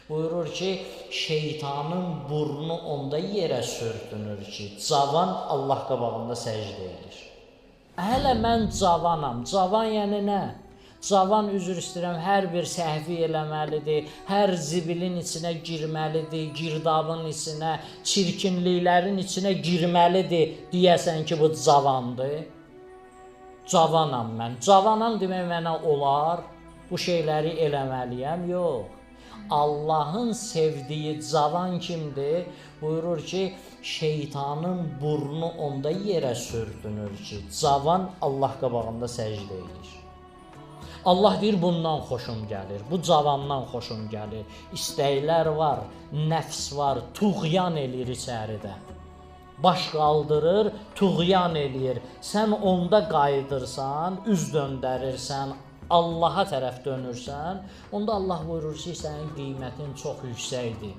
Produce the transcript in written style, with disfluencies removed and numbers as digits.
Buyurur ki, şeytanın burnu onda yerə sürtünür ki, cavan Allah qabağında səcdə edir. Hələ mən cavanam. Cavan yəni nə? Cavan, üzr istəyirəm, hər bir səhvi eləməlidir, hər zibilin içinə girməlidir, girdabın içinə, çirkinliklərin içinə girməlidir deyəsən ki, bu cavandır. Cavanam mən. Cavanam demək mənə olar, bu şeyləri eləməliyəm, yox. Allahın sevdiyi cavan kimdir? Buyurur ki, şeytanın burnu onda yerə sürtünür ki, cavan Allah qabağında səcdə edir. Allah deyir, bundan xoşum gəlir, bu cavandan xoşum gəlir. İstəklər var, nəfs var, tuğyan eləyir içəridə. Baş qaldırır, tuğyan eləyir. Sən onda qayıdırsan, üz döndərirsən, Allaha tərəf dönürsən, onda Allah buyurur ki, sənin qiymətin çox yüksəkdir.